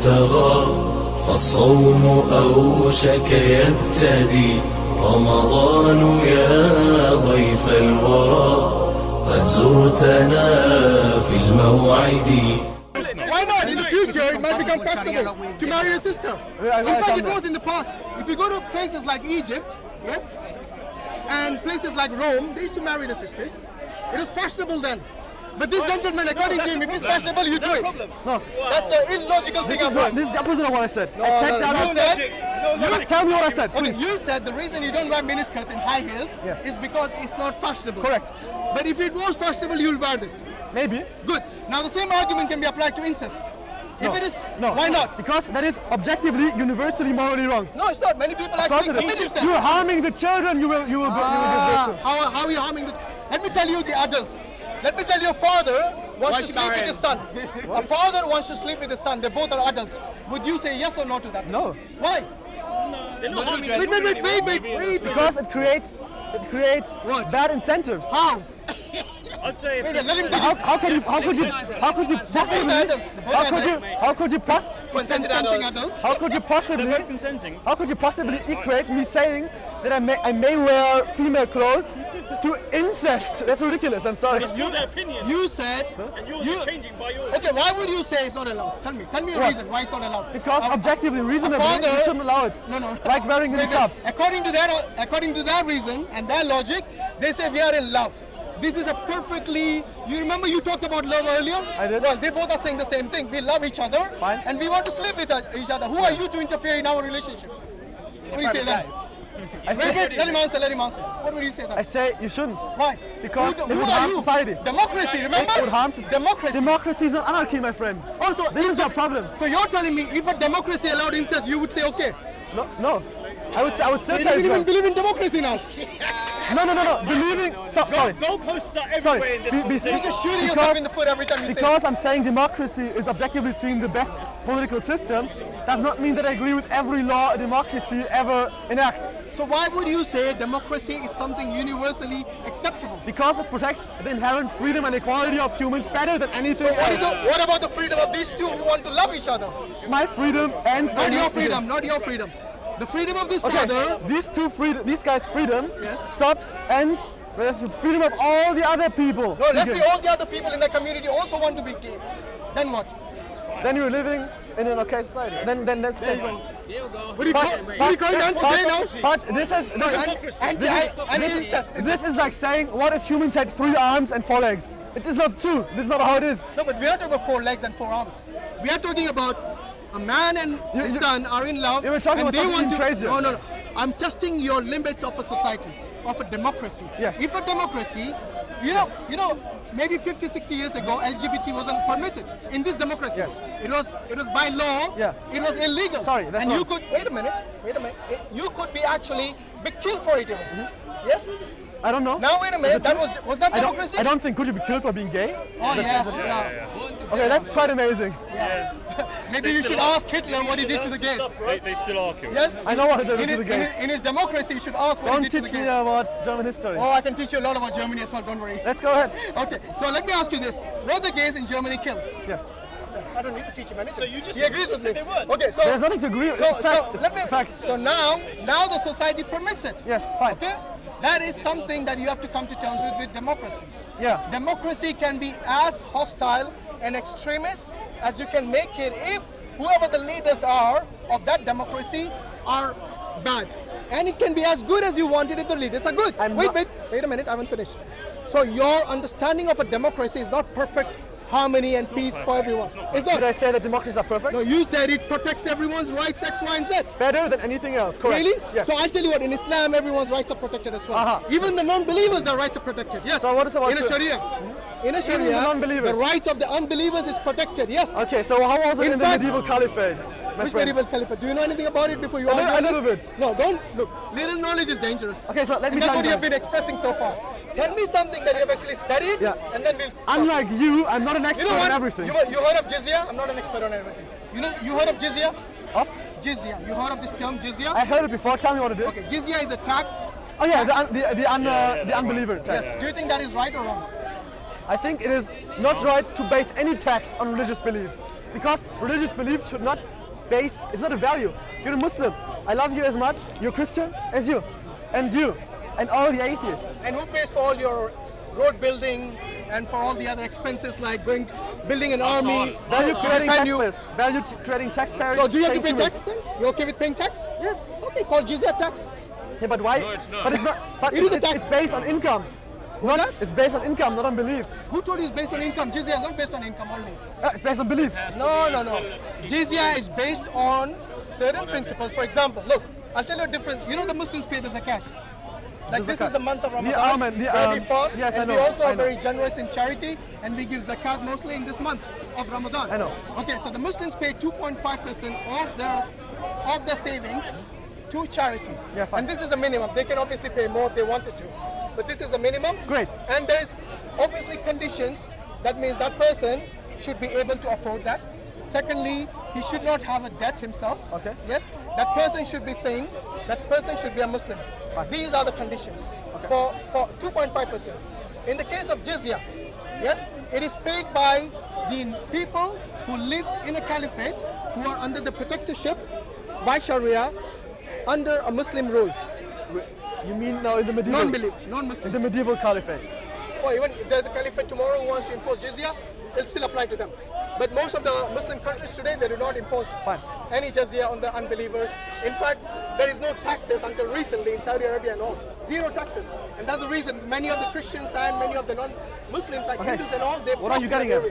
المبتغى فالصوم أوشك يبتدي رمضان يا ضيف الورى قد زرتنا في الموعد. Why not? In the future, it might become fashionable to marry your sister. In fact, it was in the past. If you go to places like Egypt, yes, and places like Rome, they used to marry the sisters. It was fashionable then. But this gentleman, according to him, if it's fashionable, you do it. No, that's the illogical thing I've heard. This is the opposite of what I said. I said that. Tell me what I said. Okay, you said the reason you don't wear miniskirts and high heels is because it's not fashionable. Correct. But if it was fashionable, you'll wear them. Maybe. Good. Now the same argument can be applied to incest. No. If it is, no. Why not? Because that is objectively, universally, morally wrong. No, it's not. Many people actually commit incest. You're harming the children. You will give birth to. How are you harming the? Let me tell you the adults. Let me tell you, a father wants to sleep with his son. A father wants to sleep with his son. They both are adults. Would you say yes or no to that? No. Why? Wait. Because it creates what? Bad incentives. How? I'd say if how could you possibly equate me saying that I may wear female clothes to incest? That's ridiculous. I'm sorry. it's your opinion. You said, and you're changing by yours. okay, why would you say it's not allowed? Tell me a reason why it's not allowed. Because objectively, reasonably, you shouldn't allow it. No. Like wearing a niqab. According to their reason and their logic, they say we are in love. This is a perfectly, you remember you talked about love earlier? I did. Well, they both are saying the same thing. We love each other. Fine. And we want to sleep with each other. Who are you to interfere in our relationship? What do you say then? Let him answer. What would you say then? I say you shouldn't. Why? Because it would harm society. Democracy, remember? It would harm democracy. Democracy is not anarchy, my friend. Also, this is your problem. So you're telling me if a democracy allowed incest, you would say okay? No. I would still say you even believe in democracy now. No. Believing. Sorry. Goalposts are everywhere in this. You're just shooting yourself in the foot every time you say it. Because I'm saying democracy is objectively seen the best political system, does not mean that I agree with every law a democracy ever enacts. So why would you say democracy is something universally acceptable? Because it protects the inherent freedom and equality of humans better than anything else. What about the freedom of these two who want to love each other? My freedom ends by not your freedom. The freedom of this father. These guys' freedom ends with the freedom of all the other people. No, let's say all the other people in the community also want to be gay. Then what? Then you're living in an okay society. Then that's there you go. What are you calling anti-gay now? But this is like saying, what if humans had 3 arms and 4 legs? It is not true. This is not how it is. No, but we are talking about 4 legs and 4 arms. We are talking about a man and his son are in love. You were talking about something crazy. No. I'm testing your limits of a society, of a democracy. Yes. If a democracy, you know, maybe 50, 60 years ago, LGBT wasn't permitted in this democracy. Yes. It was by law. Yeah. It was illegal. Sorry, that's and wrong. you could wait a minute. You could be actually be killed for it even. Yes. I don't know. Now wait a minute. Was that democracy? I don't think could you be killed for being gay? Oh yeah. Okay, that's quite amazing. Yeah. Maybe you should ask Hitler what he did to the gays. They still are killed. Yes. I know what he did to the gays. In his democracy, you should ask what he did to the gays. Don't teach me about German history. Oh, I can teach you a lot about Germany as well. Don't worry. Let's go ahead. Okay. So let me ask you this: were the gays in Germany killed? Yes. I don't need to teach him anything. So you just he agrees with me. they weren't. Okay. So there's nothing to agree with. So now the society permits it. Yes. Fine. Okay. That is something that you have to come to terms with democracy. Yeah. Democracy can be as hostile and extremist as you can make it if whoever the leaders are of that democracy are bad. And it can be as good as you want it if the leaders are good. Wait a minute, I haven't finished. So your understanding of a democracy is not perfect harmony and peace for everyone. It's not. Did I say that democracies are perfect? No, you said it protects everyone's rights, X, Y, and Z. Better than anything else, correct? Really? Yes. So I'll tell you what, in Islam, everyone's rights are protected as well. Even the non-believers, their rights are protected. Yes. So what is about in a Sharia? In a Sharia, the non-believers. The rights of the unbelievers is protected. Yes. Okay, so how was it in the medieval caliphate? Which medieval caliphate? Do you know anything about it before you argue? A little bit. No, don't look. Little knowledge is dangerous. Okay, so let me tell you. That's what you have been expressing so far. Tell me something that you have actually studied, and then we'll. Unlike you, I'm not an expert on everything. You heard of jizya? I'm not an expert on everything. You heard of jizya? Of? Jizya. You heard of this term jizya? I heard it before. Tell me what it is. Okay, jizya is a tax. Oh yeah, the unbeliever tax. Yes. Do you think that is right or wrong? I think it is not right to base any tax on religious belief. Because religious belief should not it's not a value. You're a Muslim. I love you as much, you're Christian, as you. And all the atheists. And who pays for all your road building and for all the other expenses like building an army? Value creating taxpayers. Value creating taxpayers. So do you have to pay tax then? You okay with paying tax? Yes. Okay, called jizya tax. Yeah, but why? No, it's not. But it's not. But It is a tax. It's based on income. What? It's based on income, not on belief. Who told you it's based on income? Jizya is not based on income only. It's based on belief. No. Jizya is based on certain principles. For example, look, I'll tell you a difference. You know the Muslims pay the zakat. Like this is the month of Ramadan, where we fast, yes, and I we know, also I are know. very generous in charity, and we give zakat mostly in this month of Ramadan. I know. Okay, so the Muslims pay 2.5% of their savings to charity. Yeah, fine. And this is the minimum. They can obviously pay more if they wanted to, but this is the minimum. Great. And there's obviously conditions. That means that person should be able to afford that. Secondly, he should not have a debt himself. Okay. Yes, that person should be sane. That person should be a Muslim. Fine. These are the conditions for 2.5%. In the case of jizya, yes, it is paid by the people who live in a caliphate who are under the protectorship by Sharia under a Muslim rule. You mean now in the medieval? Non-Muslims. In the medieval caliphate. Well, even if there's a caliphate tomorrow who wants to impose jizya, it'll still apply to them. But most of the Muslim countries today, they do not impose any jizya on the unbelievers. In fact, there is no taxes until recently in Saudi Arabia and all. Zero taxes. And that's the reason many of the Christians and many of the non-Muslims like Hindus and all, they What are you getting at?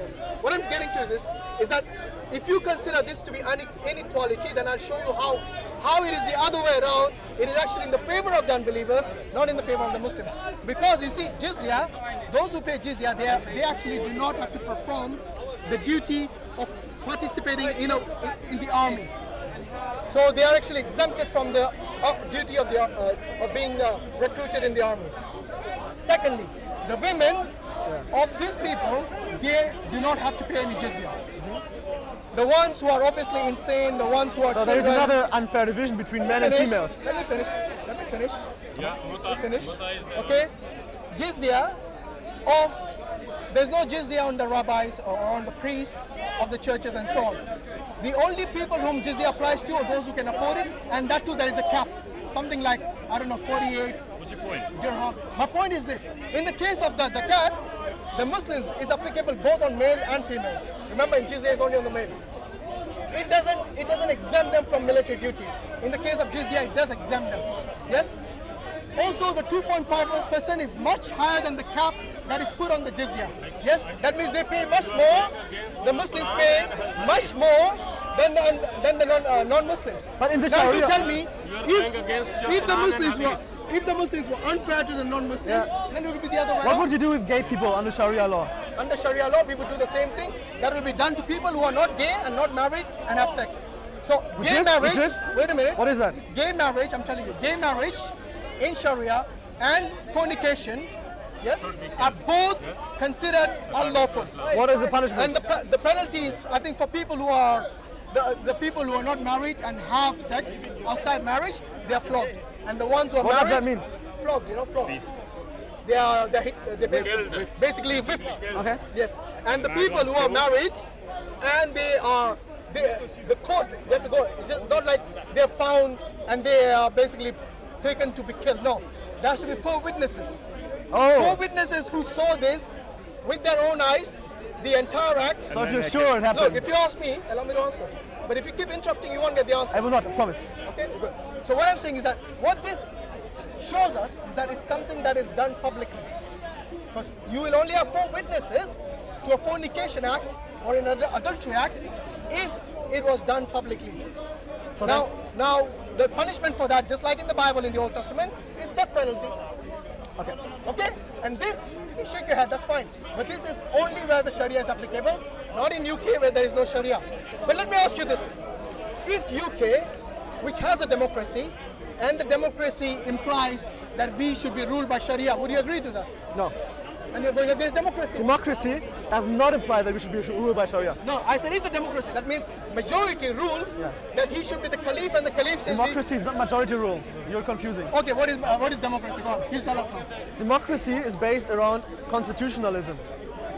What I'm getting to this is that if you consider this to be inequality, then I'll show you how it is the other way around. It is actually in the favor of the unbelievers, not in the favor of the Muslims. Because you see, jizya, those who pay jizya, they actually do not have to perform the duty of participating in the army. So they are actually exempted from the duty of being recruited in the army. Secondly, the women of these people, they do not have to pay any jizya. The ones who are obviously insane, the ones who are So there is another unfair division between men and females. Let me finish. Yeah, Okay? Jizya there's no jizya on the rabbis or on the priests of the churches and so on. The only people whom jizya applies to are those who can afford it, and that too there is a cap. Something like, 48 What's your point? dirham. My point is this. In the case of the zakat, the Muslims is applicable both on male and female. Remember, in jizya is only on the male. It doesn't exempt them from military duties. In the case of jizya, it does exempt them. Yes? Also, the 2.5% is much higher than the cap that is put on the jizya. Yes? That means they pay much more. The Muslims pay much more than the non-Muslims. But in the now, Sharia, you tell me, if the Muslims were unfair to the non-Muslims, then it would be the other way what around. would you do with gay people under Sharia law? Under Sharia law, we would do the same thing. That will be done to people who are not gay and not married and have sex. So, gay marriage, wait a minute. What is that? Gay marriage, I'm telling you, gay marriage in Sharia and fornication, yes, are both considered unlawful. What is the punishment? And the penalty is, I think, for people who are the people who are not married and have sex outside marriage, they are flogged. And the ones who are What married, does that mean? flogged, flogged. They're basically whipped. Okay. Yes. And the people who are married and the court, they have to go. It's just not like they're found and they are basically taken to be killed. No. There has to be 4 witnesses. 4 witnesses who saw this with their own eyes, the entire act. So if you're sure it happened. Look, if you ask me, allow me to answer. But if you keep interrupting, you won't get the answer. I will not, I promise. Okay, good. So what I'm saying is that what this shows us is that it's something that is done publicly. Because you will only have 4 witnesses to a fornication act or an adultery act if it was done publicly. So now the punishment for that, just like in the Bible in the Old Testament, is death penalty. Okay. Okay? And this, you can shake your head, that's fine. But this is only where the Sharia is applicable, not in UK where there is no Sharia. But let me ask you this. If UK, which has a democracy, and the democracy implies that we should be ruled by Sharia, would you agree to that? No. And you're going against democracy? Democracy does not imply that we should be ruled by Sharia. No, I said it's the democracy. That means majority ruled that he should be the caliph, and the caliph says... Democracy is not majority rule. You're confusing. Okay, what is democracy? Go on, he'll tell us now. Democracy is based around constitutionalism.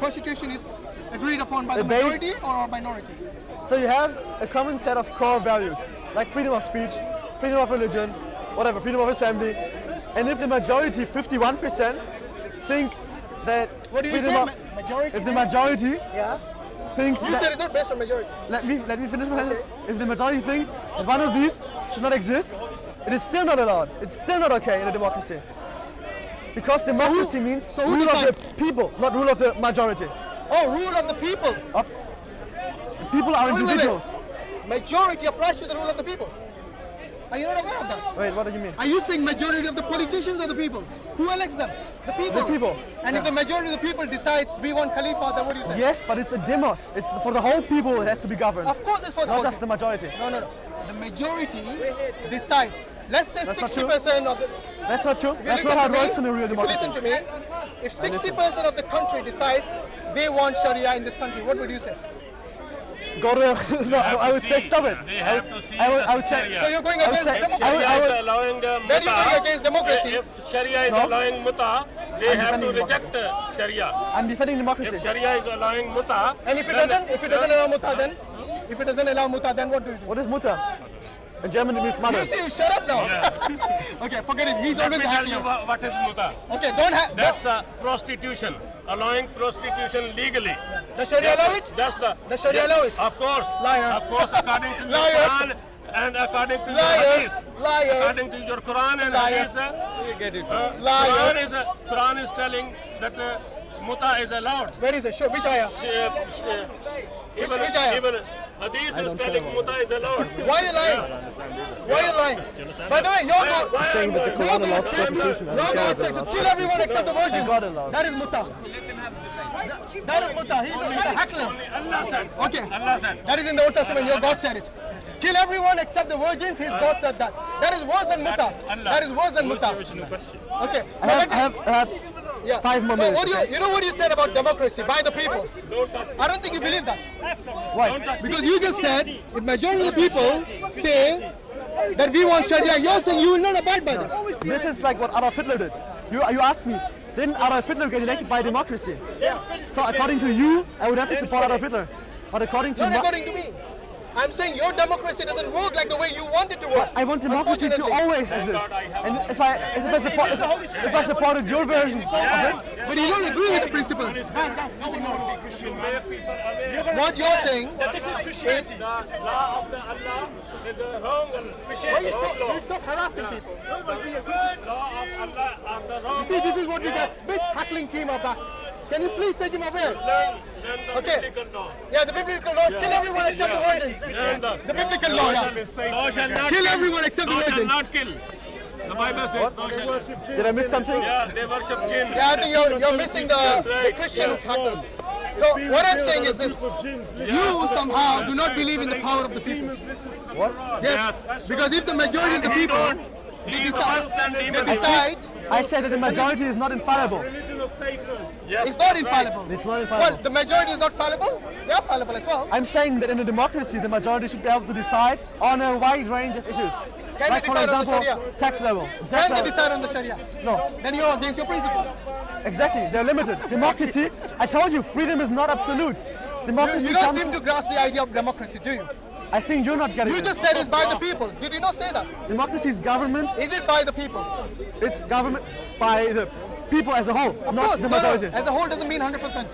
Constitution is agreed upon by the majority or minority? So you have a common set of core values, like freedom of speech, freedom of religion, whatever, freedom of assembly. And if the majority, 51%, think that What do you freedom say? of, Majority? if the majority Yeah. thinks You that, said it's not based on majority. let me finish my sentence. If the majority thinks that one of these should not exist, it is still not allowed. It's still not okay in a democracy. Because democracy means so who rule of decides? the people, not rule of the majority. Oh, rule of the people. People are Wait, wait, wait. individuals. Majority applies to the rule of the people. Are you not aware of that? Wait, what do you mean? Are you saying majority of the politicians or the people? Who elects them? The people. The people. And if the majority of the people decides we want Khalifa, then what do you say? Yes, but it's a demos. It's for the whole people it has to be governed. Of course it's for the Not whole just the majority. No, no, no. The majority decide. Let's say That's not true. 60% of the... That's not true. If you That's listen not how to it me- works in a real If you democracy. listen to me, if 60% of the country decides they want Sharia in this country, what would you say? Go to, no, I would say stop it. They have to see I would the say, Sharia. So you're going I would against say- democracy. I would- Sharia is allowing the Then you're going against democracy. If Sharia is No. allowing muta, they have to defending reject Sharia. I'm defending democracy. If Sharia is allowing muta, And if it then- doesn't allow muta, then? If it doesn't allow muta, then what do you do? What is mutter? In German it means mother. You see, you shut up now. Okay, forget it. He's Let me always tell you happy. what is muta. Okay, don't have... That's prostitution, allowing prostitution legally. The Sharia allow it? That's The Sharia allow it? Of course. Liar. Of course, according to your Liar. Quran and according to your Liar. Hadith. Liar. According to your Quran and Liar. Hadith, Liar. Quran is telling that muta is allowed. Where is it? Show, which ayah? Even which ayah? even Hadith is telling muta is allowed. Why are you lying? Why are you lying? By the way, your God... Why Saying that the Your Quran allows God says prostitution. your God says to kill everyone except the virgins. God allows. That is muta. That is muta. He's a heckler. Allah said. Okay. Allah said. That is in the Old Testament. Your God said it. Kill everyone except the virgins. His God said that. That is worse than muta. That is worse than muta. Okay. So let me- I have yeah. 5 more So minutes. what do you know what you said about democracy by the people? I don't think you believe that. Why? Because you just said if majority of the people say that we want Sharia, you're saying you will not abide by that. This is like what Adolf Hitler did. You asked me, didn't Adolf Hitler get elected by democracy? So according to you, I would have to support Adolf Hitler. But according to Not according to me. I'm saying your democracy doesn't work like the way you want it to work. I want democracy to Unfortunately. always exist. And if I supported your version of it, But you don't agree with the principle. What you're saying is Law of the Allah is wrong. stop harassing people. Law of Allah are the wrong. See, this is what we got. Spitz heckling team are back. Can you please take him away? Okay. Yeah, the biblical laws kill everyone except the virgins. The biblical law, yeah. Thou shalt not Kill everyone except the Thou shalt virgins. not kill. The Bible says thou shalt. did I miss something? Yeah, they worship jinn. Yeah, I think you're missing the Christians hackers. So what I'm saying is this: you somehow do not believe in the power of the people. What? Yes, because if the majority of the people they decide, I said that the majority is not infallible. it's not infallible. It's not Well, infallible. the majority is not fallible. They are fallible as well. I'm saying that in a democracy, the majority should be able to decide on a wide range of issues. Can Like they for decide on the example, Sharia? tax level. Tax Can they level. decide on the Sharia? No, Then you're against your principle. exactly. They're limited. Democracy, I told you, freedom is not absolute. Democracy You don't comes. seem to grasp the idea of democracy, do you? I think you're not getting You it. just said it's by the people. Did you not say that? Democracy is government. Is it by the people? It's government by the people as a whole, Of not course, the no, no. majority. As a whole doesn't mean 100%.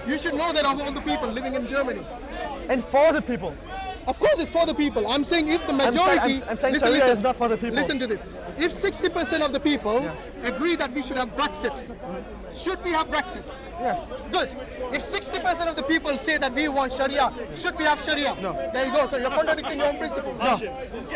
You should know that of all the people living in Germany. And for the people. Of course, it's for the people. I'm saying if the majority. I'm saying listen, Sharia listen. is not for the people. Listen to this. If 60% of the people agree that we should have Brexit, should we have Brexit? Yes. Good. If 60% of the people say that we want Sharia, should we have Sharia? No. There you go. So you're contradicting your own principle. No,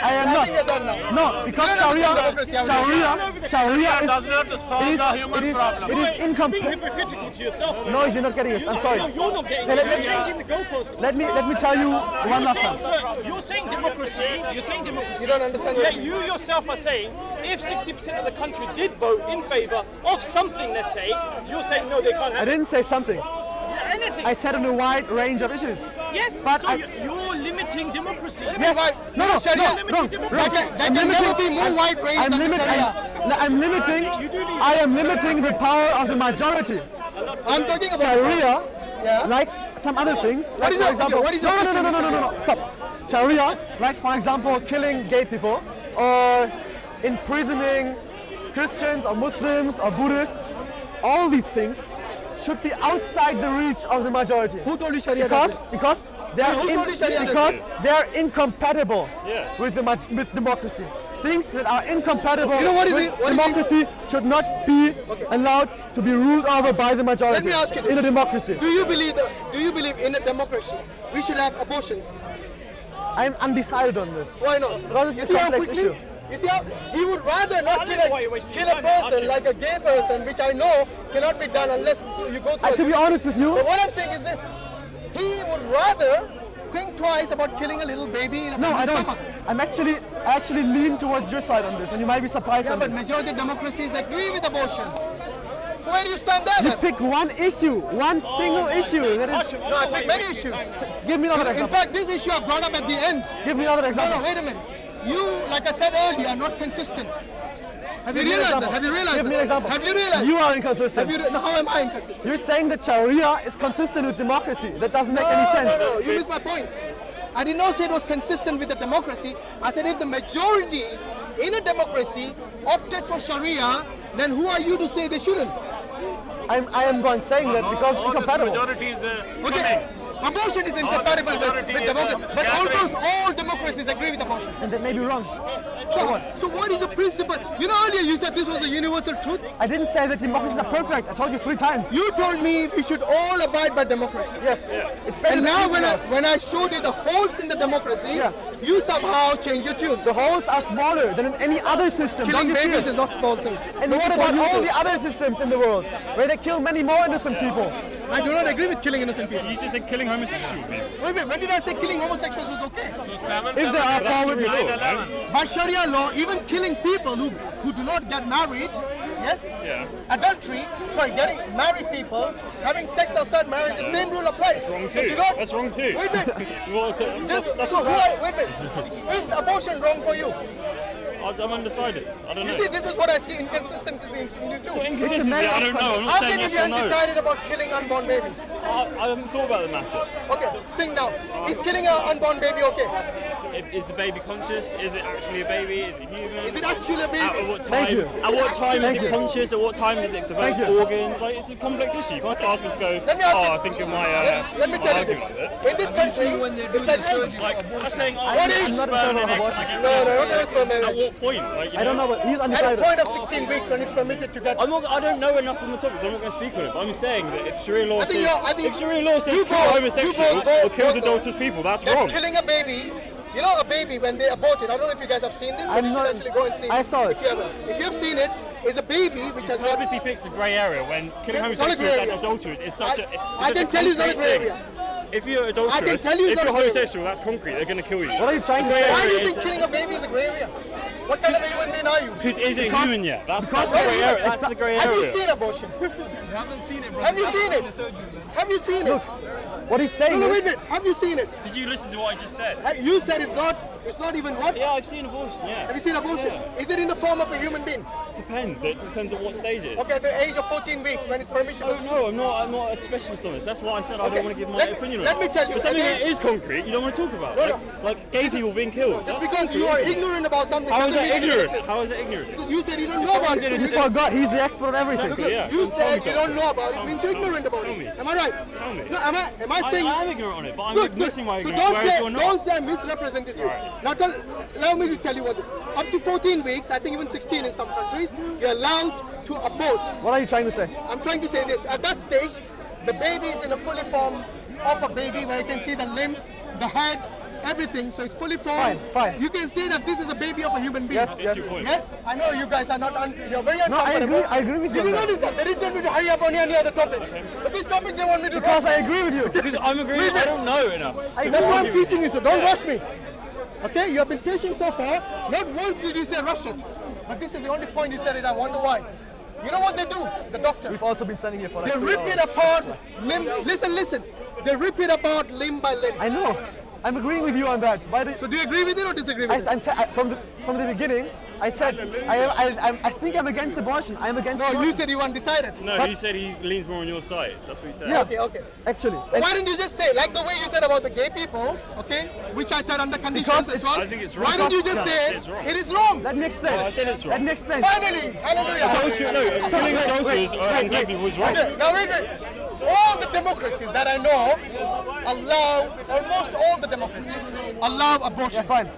I am I think you're done not. now. No, because You don't understand democracy, Sharia does not solve is, the human problem. it is incomplete. Hypocritical to yourself. No, you're not getting it. I'm sorry. You're not getting Let- it. let- You're changing the goalpost. Let me tell you one last time. Look, you're saying democracy. You're saying democracy. You don't understand Yet what you yourself are saying if 60% of the country did vote in favour of something, let's say, you're saying no, they can't I have didn't say something. anything. I said on a wide range of issues. Yes, but so I- you're limiting democracy. Yes. No, no, Sharia. no, wrong. There can never be more wide range I'm than the limiting. Sharia. I am limiting the power of the majority. I'm talking about Sharia, Yeah. like some other things. Like is for your- example, okay, what is your no, picture of no, stop. Sharia, like for example, killing gay people or imprisoning Christians or Muslims or Buddhists. All these things should be outside the reach of the majority. Who told you Sharia does Because this? they are Who told you Sharia does because this? they are incompatible Yeah. with with democracy. Things that are incompatible You know what is with it- what is it- democracy should not be allowed to be ruled over by the majority. Let me ask you this. in a democracy. Do you believe in a democracy we should have abortions? I'm undecided on this. Why not? Because it's You a see how complex quickly? issue. You see how he would rather not I kill don't know why you're wasting kill your a time, person actually. like a gay person, which I know cannot be done unless you go through. To be honest with you, But what I'm saying is this: he would rather think twice about killing a little baby in a no, I baby's don't. stomach. I actually lean towards your side on this, and you might be surprised Yeah, on but this. majority of democracies agree with abortion. So where do you stand there? You Then? pick one issue, one single issue. That is. No, I pick many issues. Give me another In example. fact, this issue I brought up at the end. Give me another No, example. no, wait a minute. You, like I said earlier, are not consistent. Have you Give me an realized that? example. Have you realized Give me that? an example. Have you realized? You are Have inconsistent. you? No, how am I inconsistent? You're saying that Sharia is consistent with democracy. That doesn't make any sense. No, you missed my point. I did not say it was consistent with the democracy. I said if the majority in a democracy opted for Sharia, then who are you to say they shouldn't? I am one saying that because it's incompatible. Majority is Okay, abortion is incompatible with majority is, democracy, but yeah, almost all democracies agree with abortion. And that may be wrong. So what is the principle? You know earlier you said this was a universal truth. I didn't say that democracies are perfect. I told you 3 times. You told me we should all abide by democracy. Yes. It's better And than now anything else. when I showed you the holes in the democracy, Yeah. you somehow change your tune. The holes are smaller than in any other system. Killing Don't you see babies it? is not small things. And what about all the other systems in the world where they kill many more innocent people? I do not agree with killing innocent people. You just said killing homosexual people. Wait, when did I say killing homosexuals was okay? If there are forward By Sharia law, even killing people who do not get married, yes? Yeah. Adultery, getting married people, having sex outside marriage, the same rule applies. Wrong So too. do not- That's wrong too. Wait a minute. Well, Just, that's so not who right. wait a minute. Is abortion wrong for you? I'm undecided. I don't know. You see, this is what I see inconsistencies in you too. Inconsistency, matter I of don't know. I'm not How saying can you yes be or no. undecided about killing unborn babies? I haven't thought about the matter. Okay, think now. Is killing an unborn baby okay? Is the baby conscious? Is it actually a baby? Is it human? Is it actually a baby? At what time? Thank you. At what time is Thank it you. conscious? At what time is it developed Thank you. organs? Like, it's a complex issue. You can't ask me to go. Let me ask you. I think of my. Let me tell you this. argument with it. In this country, when they're it's doing like, the surgery for Like, abortion? I'm saying, oh, What is- I'm not in sperm favor and of eggs, abortion. I get no, rid of no, it. don't experiment. At what point? Like, you I don't know, but he's At a undecided. point of 16 weeks when it's permitted to get. I don't know enough on the topic, so I'm not going to speak on it. But I'm saying that if Sharia law I think says, you're- I think if Sharia law says you kill both- homosexual you both- or kills both- adulterous people, that's That wrong. killing a baby, you know, a baby when they abort it. I don't know if you guys have seen this, but I'm you should not- actually go and see. I saw it. If you haven't, if you've seen it, is a baby which has It got. obviously picks the grey area when killing It's not a homosexuals grey and area. adulterers is such a. I can tell you it's not a grey area. If you're adulterous, tell you it's if not you're a grey area. homosexual, that's concrete. They're going to kill you. What are you trying to Grey say? Why do you area think is- killing a baby is a grey area? What kind of a human being are you? Because is it human yet? That's the Wait a grey minute. area. That's the grey Have you area. seen abortion? You haven't seen it, bro. Have you haven't seen it? the surgery, man. Have you seen it? What he's saying No, wait a is, minute. Have you seen it? Did you listen to what I just said? You said it's not even what? Yeah, I've seen abortion. Yeah. Have you seen abortion? Yeah. Is it in the form of a human being? Depends. It depends on what stage it is. Okay, at the age of 14 weeks when it's permissible. Oh no, I'm not a specialist on this. That's why I said I Okay, don't want to give my let me- opinion on let it. me tell you, But something again- that is concrete, you don't want to talk about. No, no. Like gay people being killed. Just That's because concrete, you are isn't it? ignorant about something. How is doesn't that mean it ignorant? exists. How is that ignorant? Because you said you don't know about it. you forgot, he's the expert on everything. Look, Yeah. you Tell said me, you don't know about it means you're ignorant about Tell it. me. Am I right? Tell me. No, am I saying? I am ignorant on it, but I'm Good, admitting my So ignorance, whereas you're not. don't say I misrepresented you. Now allow me to tell you what. Up to 14 weeks, I think even 16 in some countries, you're allowed to abort. What are you trying to say? I'm trying to say this. At that stage, the baby is in a fully form of a baby where you can see the limbs, the head, everything. So it's fully formed. Fine. You can see that this is a baby of a human being. Yes, yes. your point. Yes, I know you guys are not. You're very No, I uncomfortable. agree with you Did you on that. notice that? They didn't tell me to hurry up on any other topic. But this topic they want me to. Because I agree with you. Because I'm agreeing, I don't know enough. That's why I'm teaching you. So don't rush me. Okay, you have been patient so far. Not once did you say rush it, but this is the only point you said it. I wonder why. You know what they do? The doctors. We've also been standing here for like They 3 rip it hours. apart. Limb. Listen. They rip it apart limb by limb. I know. I'm agreeing with you on that. Why do So do you agree with it or disagree with it? from the beginning, I said I think I'm against abortion. I'm against. No, abortion. you said you undecided. No, But- he said he leans more on your side. That's what he said. Yeah. Okay. Actually. Why didn't you just say, like the way you said about the gay people, okay, which I said under conditions Because as it's- well. I think it's wrong. Why don't you just Yeah. say It's wrong. it is wrong? Let me explain. I said it's wrong. Let me explain. Finally, hallelujah. Killing adulterers and gay people is wrong. Okay, now wait. All the democracies that I know of allow, almost all the democracies allow abortion. Yeah, fine.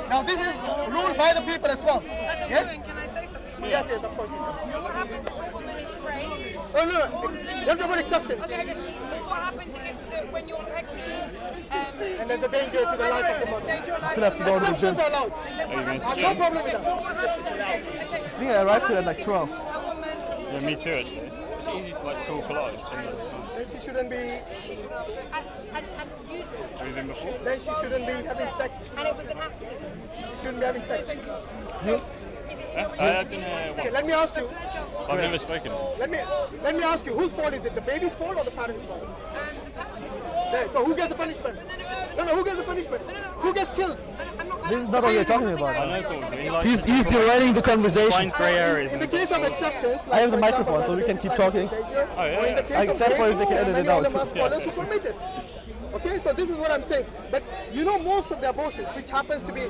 Now this is ruled by the people as well. Yes? Can I say something? Yes, of course. So what happens if a woman is raped? Oh no, you have to put exceptions. Okay, just what happens if when you're pregnant And there's a danger to the life of the mother. Still have to go to the Exceptions gym. are allowed. I have no problem with that. I think I arrived here at like 12. Yeah, me too, actually. It's easy to like talk a lot. Then she shouldn't be. Even before. Then she shouldn't be having sex. and it was an accident. She shouldn't be having sex. So, I didn't, Okay, let me ask you. I've never spoken. Let me ask you. Whose fault is it? The baby's fault or the parents' fault? the parents. There, so who gets the punishment? No, who gets the punishment? Who gets killed? This is not what we're talking about. I know something. He likes He's derailing the conversation. finds grey areas. In the case of exceptions, like I have the for example, microphone, so we can keep talking. Or in the case I of except for if they can edit it many out. ulama scholars who permit it. Okay, so this is what I'm saying. But you know, most of the abortions, which happens to be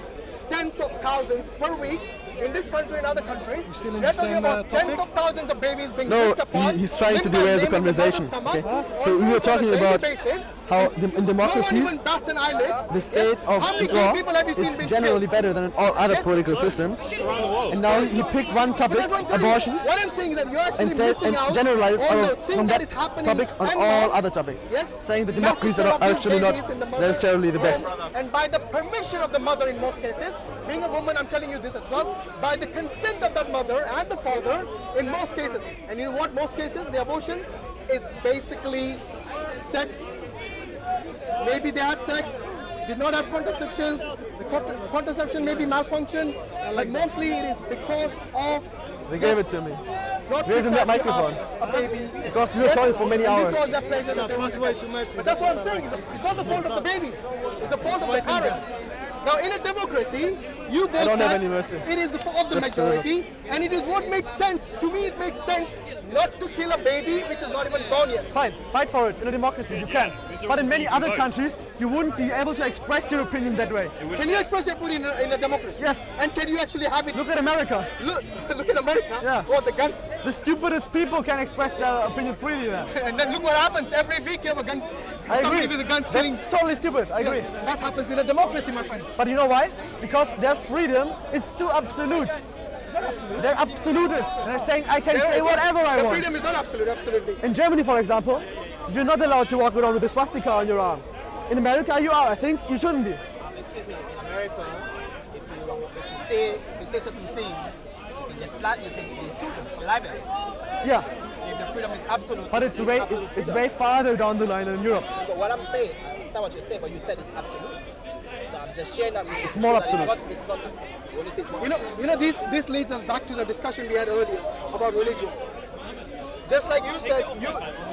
tens of thousands per week in this country and other countries, still in we're the talking same, about tens topic? of thousands of babies being No, ripped apart. he's trying to limb by derail the limb in mother's conversation. stomach, Okay? So we were almost on a talking daily about basis. how in No one democracies, even bats an eyelid. the state How of many law gay people have you seen is being generally killed? better than in all other Yes. political systems. around the world. And now he picked one But topic, that's what I'm telling you. abortions, What I'm saying is that you're actually and says missing and out generalizes on the our, thing from that that is happening topic on en all masse. other topics. Yes? Saying the democracies Massive are actually not abuse in the mother necessarily the best. And by the permission of the mother in most cases, being a woman, I'm telling you this as well, by the consent of that mother and the father in most cases. And you know what? Most cases, the abortion is basically sex. Maybe they had sex, did not have contraceptions, the contraception may be malfunction, but mostly it is because of They gave it to me. not Where's the prepared to microphone? have a baby. Because we were talking for many and hours. This was the pressure that they wanted to get. But that's what I'm saying. It's not the fault of the baby. It's the fault of the parent. Now, in a democracy, you both don't have said any mercy. it is the fault of the Just so you know. majority, and it is what makes sense. To me, it makes sense not to kill a baby which is not even born yet. Fine, fight for it. In a democracy, you can. But in many other vote. countries, you wouldn't be able to express your opinion that way. Can you express your opinion in a democracy? Yes. And can you actually have it? Look at America. Look at America. Yeah. What the gun? The stupidest people can express their opinion freely there. And then look what happens. Every week you have a gun. I Somebody agree. with a gun's That's killing. totally stupid. I agree. Yes, that happens in a democracy, my friend. But you know why? Because their freedom is too absolute. Is that absolute? They're absolutist. They're saying I can say whatever I the want. freedom is not absolute, absolutely. In Germany, for example, you're not allowed to walk around with a swastika on your arm. In America, you are. I think you shouldn't be. Excuse me, in America, if you say certain things, you can get slapped, you can be sued for libel. Yeah, So if the freedom is absolute, but it's way farther down the line in Europe. But what I'm saying, I understand what you're saying, but you said it's absolute. So I'm just sharing that with you. It's more So that absolute. It's not. You only say it's more. You know, this leads us back to the discussion we had earlier about religion. Just like you said,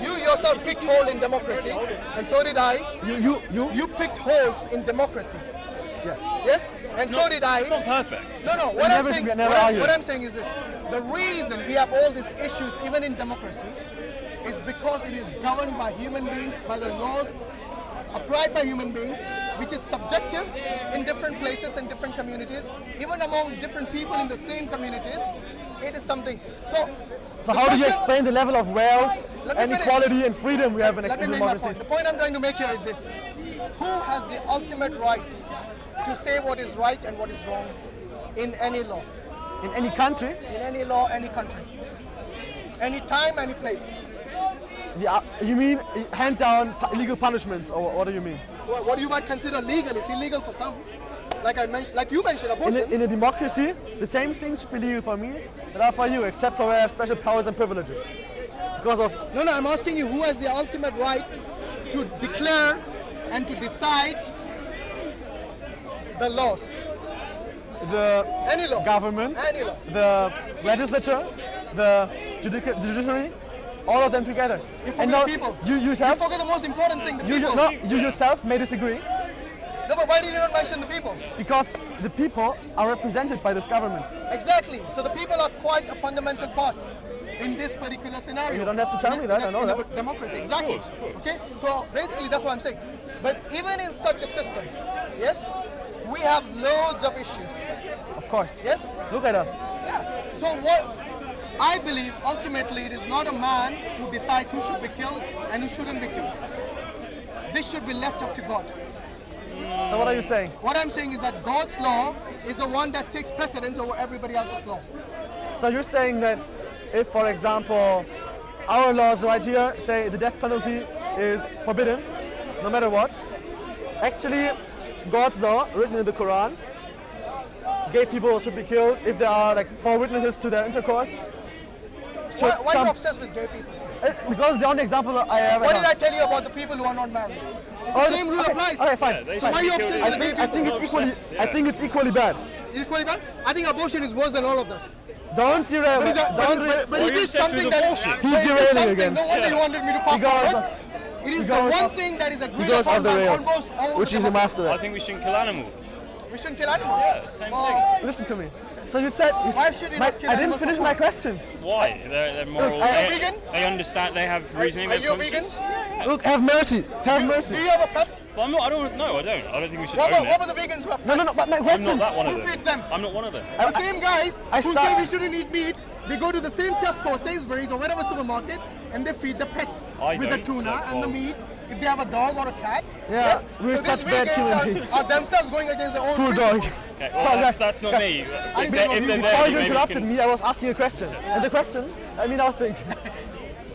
you yourself picked hole in democracy, and so did I. You picked holes in democracy. Yes. Yes, and so did I. It's not perfect. No. What I'm saying is this: the reason we have all these issues, even in democracy, is because it is governed by human beings, by the laws applied by human beings, which is subjective in different places and different communities, even amongst different people in the same communities. It is something. So how do you question- explain the level of wealth Let me and finish. equality and freedom we have in Let me make my point. democracies? The point I'm trying to make here is this: who has the ultimate right to say what is right and what is wrong in any law? In any country, In any law, any country, any time, any place. you mean hand down illegal punishments, or what do you mean? What you might consider legal is illegal for some. Like I mentioned, like you mentioned, abortion. In a democracy, the same things should be legal for me that are for you, except for where I have special powers and privileges. Because of No, I'm asking you, who has the ultimate right to declare and to decide the laws? the Any law. government, Any law. the legislature, the judiciary, all of them together. You And forget now people. you You yourself, forget the most important thing, the people. you yourself may disagree No, but why did you not mention the people? because the people are represented by this government. Exactly. So the people are quite a fundamental part in this particular scenario. You don't have to tell me that, I know in that. a democracy, exactly. Okay. So basically, that's what I'm saying. But even in such a system, yes, we have loads of issues. Of course. Yes. Look at us. Yeah. So what I believe ultimately it is not a man who decides who should be killed and who shouldn't be killed. This should be left up to God. So what are you saying? What I'm saying is that God's law is the one that takes precedence over everybody else's law. So you're saying that if, for example, our laws right here say the death penalty is forbidden, no matter what, actually God's law, written in the Quran, gay people should be killed if there are like 4 witnesses to their intercourse. Why are you obsessed with gay people? Because the only example I ever What did I tell you about the people who are not married? It's the same rule applies. Okay, fine. they So why are you obsessed with the gay I think people? it's equally. I think it's equally bad. Equally bad? I think abortion is worse than all of that. Don't derail. But, Why are it you is obsessed with something that abortion? He's but it is derailing something- again. No wonder you wanted me to fast He goes forward. off- It is he the goes one off- thing that is agreed He goes upon off the by rails, almost all which the he's a master I at. think we shouldn't kill animals. We shouldn't kill animals. Yeah, same Well, thing. Listen to me. So you said. Why should you not kill I didn't animals finish for my fun? questions. Why? They're moral. Look, are you vegan? They understand. They have reasoning. Are They you a have vegan? conscience. Look, have mercy. Have Do mercy. you have a pet? But I'm not. I don't. No, I don't. I don't think we should What own about it. the vegans who have No, pets? no, no. But my I'm question. not that one of Who them. feeds them? I'm not one of them. The same guys I who start- say we shouldn't eat meat, they go to the same Tesco, Sainsbury's, or whatever supermarket, and they feed the pets I with the don't, tuna so, and the well- meat. If they have a dog or a cat, Yeah, yes. we're so such these bad vegans human beings. are themselves going against their own Poor dog. principles. Okay, well, Sorry, that's not me. I If didn't they're, know if you- they're Before there, you maybe we interrupted can- me, I was asking a question. And the question, let me now think.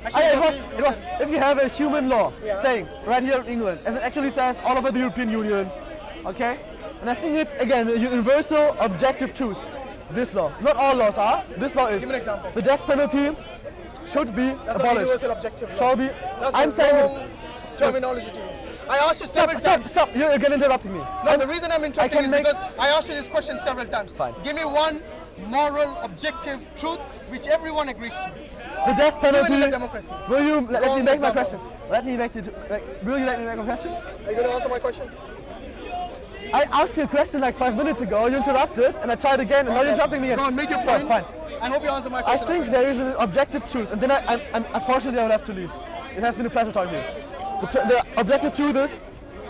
Actually, It was, if you have a human law saying, right here in England, as it actually says all over the European Union, okay? And I think it's, again, a universal objective truth. This law, not all laws are, this law is, Give me an example. the death penalty should be That's not abolished. universal objective. Shall be, That's I'm the saying, wrong terminology to use. I asked you several times. stop, you're again interrupting me. No, the reason I'm interrupting can is make- because I asked you this question several times. Fine. Give me one moral, objective truth which everyone agrees to. The death penalty, Even in a democracy. will you let me Wrong make my example. question? Will you let me make my question? Are you going to answer my question? I asked you a question like 5 minutes ago, you interrupted, and I tried again, and now you're interrupting me again. Go on, make your So, point. fine. I hope you answer my I question. think there is an objective truth, and then unfortunately I will have to leave. It has been a pleasure talking to you. The objective truth is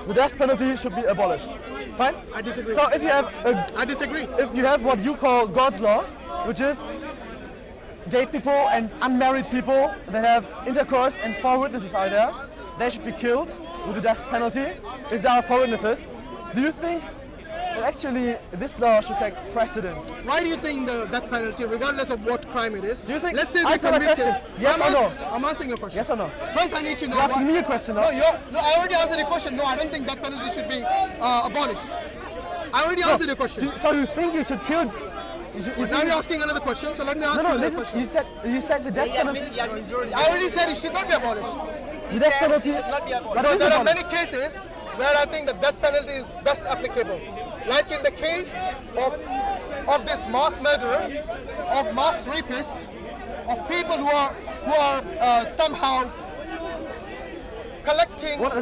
the death penalty should be abolished. Fine? I disagree. So if you have I disagree. if you have what you call God's law, which is gay people and unmarried people that have intercourse and 4 witnesses are there, they should be killed with the death penalty if there are 4 witnesses. Do you think that actually this law should take precedence? Why do you think the death penalty, regardless of what crime it is, Do you think- let's say they answer my convicted. question. Yes I'm or no? I'm asking you a question. Yes or no? First, I need to know. You're asking why- me a question, No, no? I already answered your question. No, I don't think death penalty should be abolished. I already answered your question. So you think you should kill? You Now you're asking another question, so let me ask no, you no. another This is, question. you said the death penalty. I already said it should not be abolished. The death penalty. not be abolished. But Because is there are abolished. many cases where I think the death penalty is best applicable. Like in the case of this mass murderers, of mass rapists, of people who are somehow collecting. What,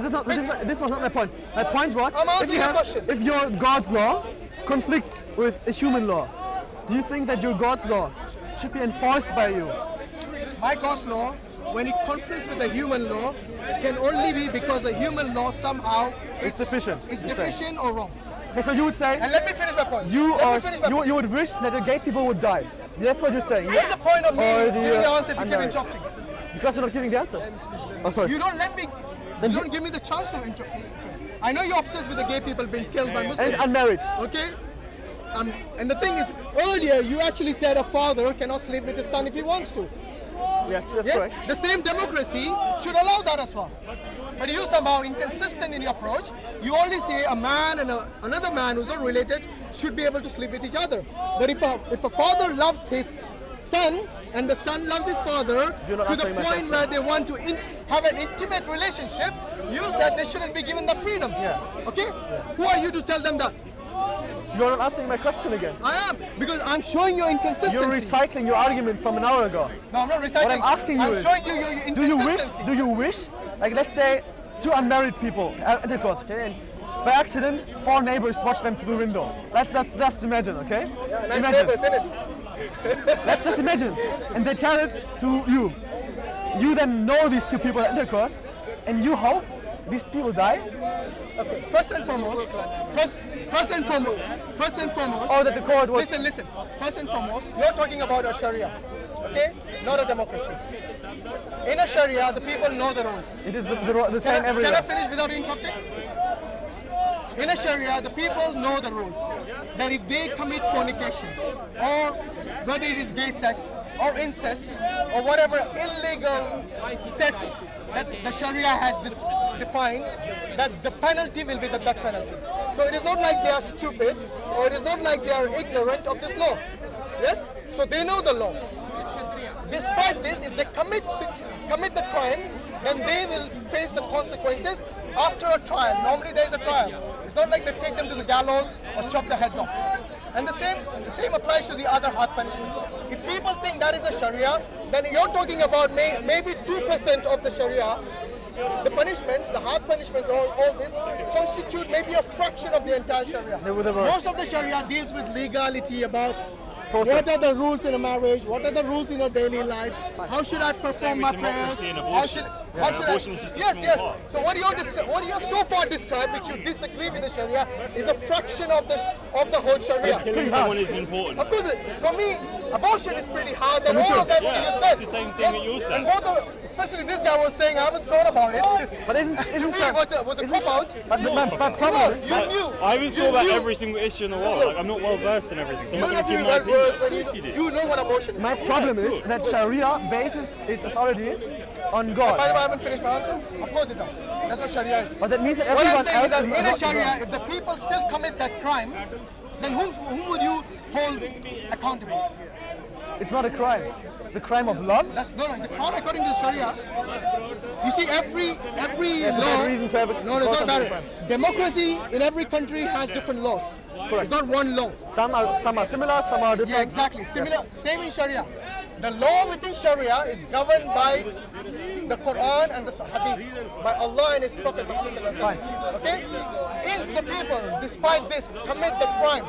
this was not my point. My point was, I'm asking if, you you a have, question. if your God's law conflicts with a human law, do you think that your God's law should be enforced by you? My God's law, when it conflicts with the human law, can only be because the human law somehow It's deficient, is you say. deficient or wrong. Okay, so you would say And let me finish my point. you Let me finish my point. you would wish that the gay people would die. That's what you're saying. What's the point of me Or giving the, the answer if you keep unmarried. interrupting? Because you're not giving the answer. Oh, sorry. You don't let me. You don't give me the chance to interrupt. I know you're obsessed with the gay people being killed by Muslims. And unmarried. Okay? And the thing is, earlier you actually said a father cannot sleep with his son if he wants to. Yes, that's Yes, correct. the same democracy should allow that as well. But you somehow inconsistent in your approach. You only say a man and another man who's not related should be able to sleep with each other. But if a father loves his son and the son loves his father You're not to the answering my point question. where they want to have an intimate relationship, you said they shouldn't be given the freedom. Yeah. Okay? Who are you to tell them that? You're not answering my question again. I am, because I'm showing your inconsistency. You're recycling your argument from an hour ago. No, I'm not recycling. What I'm asking you I'm is, showing you your inconsistency. do you wish, like let's say, 2 unmarried people, intercourse, okay, and by accident, 4 neighbors watch them through the window. Let's just imagine, okay? Yeah, nice Imagine. neighbors, isn't it? Let's just imagine. And they tell it to you. You then know these 2 people at intercourse, and you hope these people die. Okay, first and foremost, Or that the court was. listen. First and foremost, you're talking about a Sharia, okay? Not a democracy. In a Sharia, the people know the rules. It is the same everywhere. Can I finish without interrupting? In a Sharia, the people know the rules. That if they commit fornication, or whether it is gay sex, or incest, or whatever illegal sex that the Sharia has defined, that the penalty will be the death penalty. So it is not like they are stupid, or it is not like they are ignorant of this law. Yes? So they know the law. Despite this, if they commit the crime, then they will face the consequences after a trial. Normally there is a trial. It's not like they take them to the gallows or chop their heads off. And the same applies to the other hard punishment. If people think that is the Sharia, then you're talking about maybe 2% of the Sharia. The punishments, the hard punishments, all this constitute maybe a fraction of the entire Sharia. Most of the Sharia deals with legality, about what are the rules in a marriage, what are the rules in your daily life, how should I perform my prayers, how should I... Yes. So what you have so far described, which you disagree with the Sharia, is a fraction of the whole Sharia. Killing someone is important. Of course, for me, abortion is pretty hard, and all of that what you said. It's the same thing that you said. And especially this guy was saying, I haven't thought about it. But isn't to me, it was a cop-out. But You knew. I haven't thought about every single issue in the world. Like, I'm not well versed in everything, so I'm You're not not going to very give well my versed, but opinion. you know what abortion is. my problem is that Sharia bases its authority on By the God. way, I haven't finished my answer. Of course it does. That's what Sharia is. But that means that What I'm everyone saying is that else in a not Sharia, if the people still commit that crime, then whom would you hold accountable? It's not a crime. The crime of love. No, it's a crime according to Sharia. You see, every That's a law. bad reason to have it. No, it's not bad. Democracy in every country has different laws. It's not one law. Some are similar, some are different. Yeah, exactly. Similar, same in Sharia. The law within Sharia is governed by the Quran and the Hadith, by Allah and His Prophet Muhammad sallallahu alaihi wasallam. Okay? If the people, despite this, commit the crime,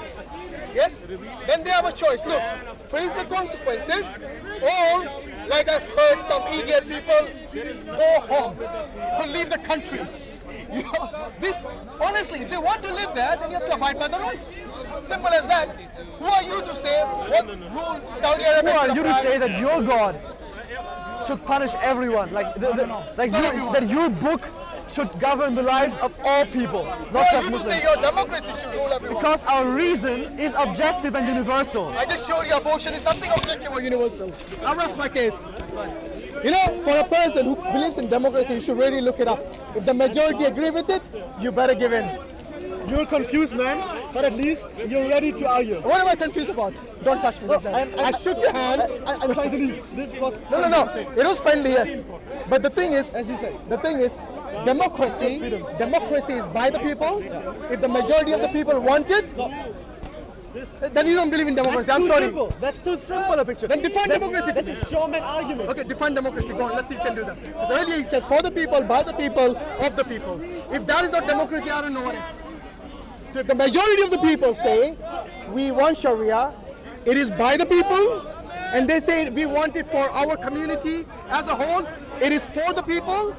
yes, then they have a choice. Look, face the consequences, or like I've heard some idiot people, go home or leave the country. You know, this honestly, if they want to live there, then you have to abide by the rules. Simple as that. Who are you to say what rule Saudi Arabia Who are should you to apply? say that your God should punish everyone? Like Everyone. your book should govern the lives of all people, Who not are just you to say Muslims. your democracy should rule everyone? Because our reason is objective and universal. I just showed you abortion is nothing objective or universal. I'll rest my case. You know, for a person who believes in democracy, you should really look it up. If the majority agree with it, you better give in. You're confused, man, but at least you're ready to argue. What am I confused about? Don't touch me. I shook your hand. I'm trying to leave. This was No. It was friendly, yes. But the thing is, as you said, the thing is, democracy is by the people. If the majority of the people want it, then you don't believe in democracy. I'm sorry. That's too simple a picture. Then define democracy. That's a straw man argument. Okay, define democracy. Go on, let's see if you can do that. Because earlier he said for the people, by the people, of the people. If that is not democracy, I don't know what is. So if the majority of the people say we want Sharia, it is by the people, and they say we want it for our community as a whole, it is for the people,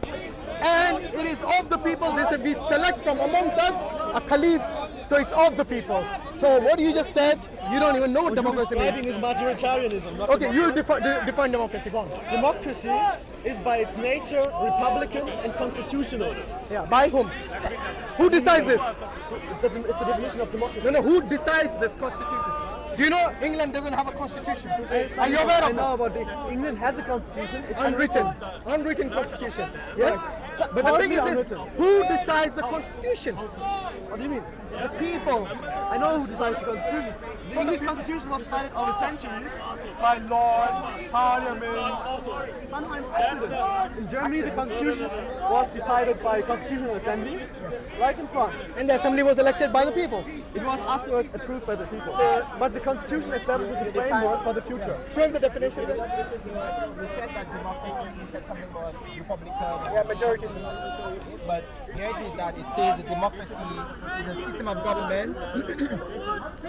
and it is of the people. They say we select from amongst us a caliph, so it's of the people. So what you just said, you don't even know what democracy means. is majoritarianism. Not Okay, you define democracy. Go on. Democracy is by its nature republican and constitutional. Yeah, by whom? Who decides this? It's the definition of democracy. No, who decides this constitution? Do you know England doesn't have a constitution? Are you aware I of know that? about it. England has a constitution. It's Unwritten constitution. Yes? So, But the thing is this, unwritten. who decides the constitution? What do you mean? The people. I know who decides the constitution. The English constitution was decided over centuries by lords, parliament, sometimes accident. In Germany, the constitution was decided by constitutional assembly, like in France. And the assembly was elected by the people. It was afterwards approved by the people. But the constitution establishes a framework for the future. Show him the definition again. You said that democracy, you said something about republican. Yeah, majority. But the reality is that it says that democracy is a system of government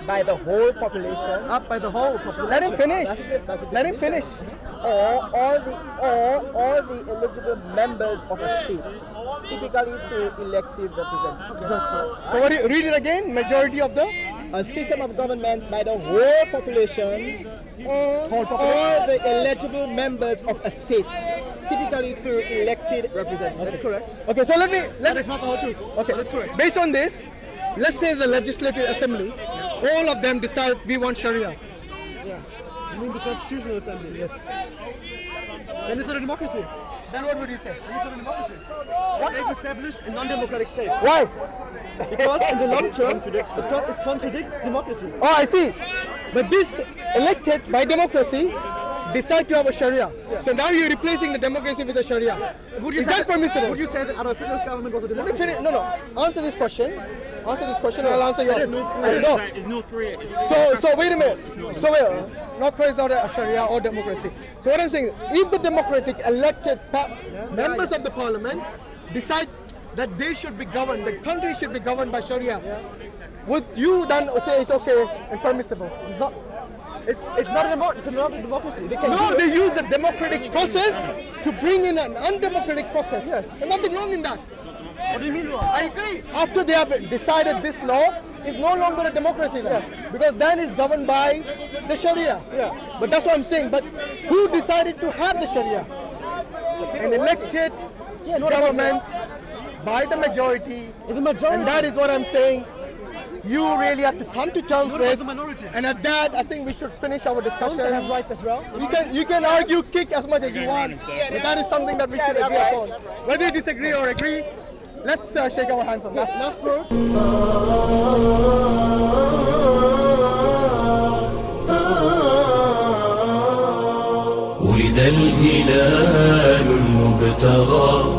by the whole population. Up by the whole population. Let him finish. That's a Let him finish. or all the eligible members of a state, typically through elective representatives. That's correct. So what do you read it again? Majority of the A system of government by the whole population or all the eligible members of a state, typically through elected representatives. That's correct. Okay, so let That me is not the whole truth. okay. That's correct. Based on this, let's say the legislative assembly, all of them decide we want Sharia. Yeah. You mean the constitutional assembly? Yes. Then it's not a democracy. Then what would you say? Then it's not a democracy. They've established a non-democratic state. Why? Because in the long term, it contradicts democracy. Oh, I see. But this elected by democracy decide to have a Sharia. So now you're replacing the democracy with a Sharia. Is that permissible? Would you say that Adolf Hitler's government was a Let me democracy? finish. No. Answer this question. Answer this question and I'll answer yours. No. Is North Korea? So wait a minute. So wait, North Korea is not a Sharia or democracy. So what I'm saying, if the democratic elected members of the parliament decide that they should be governed, the country should be governed by Sharia, would you then say it's okay and permissible? It's not a democracy. They can No, do they it. use the democratic process to bring in an undemocratic process. Yes. There's nothing wrong in that. What do you mean wrong? I agree. After they have decided this law, it's no longer a democracy then. Yes. Because then it's governed by the Sharia. Yeah. But that's what I'm saying. But who decided to have the Sharia? An elected government by the majority. The majority. And that is what I'm saying. You really have to come to terms What about with. the minority? And at that, I think we should finish our Don't discussion. they have rights as well? You can argue, kick as much as you want, but that is something that we should agree upon. Whether you disagree or agree, let's shake our hands on that. Last word. ولد الهلال المبتغى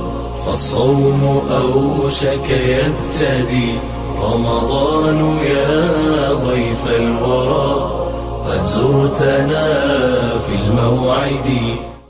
فالصوم أوشك يبتدي رمضان يا ضيف الورى قد زرتنا في الموعد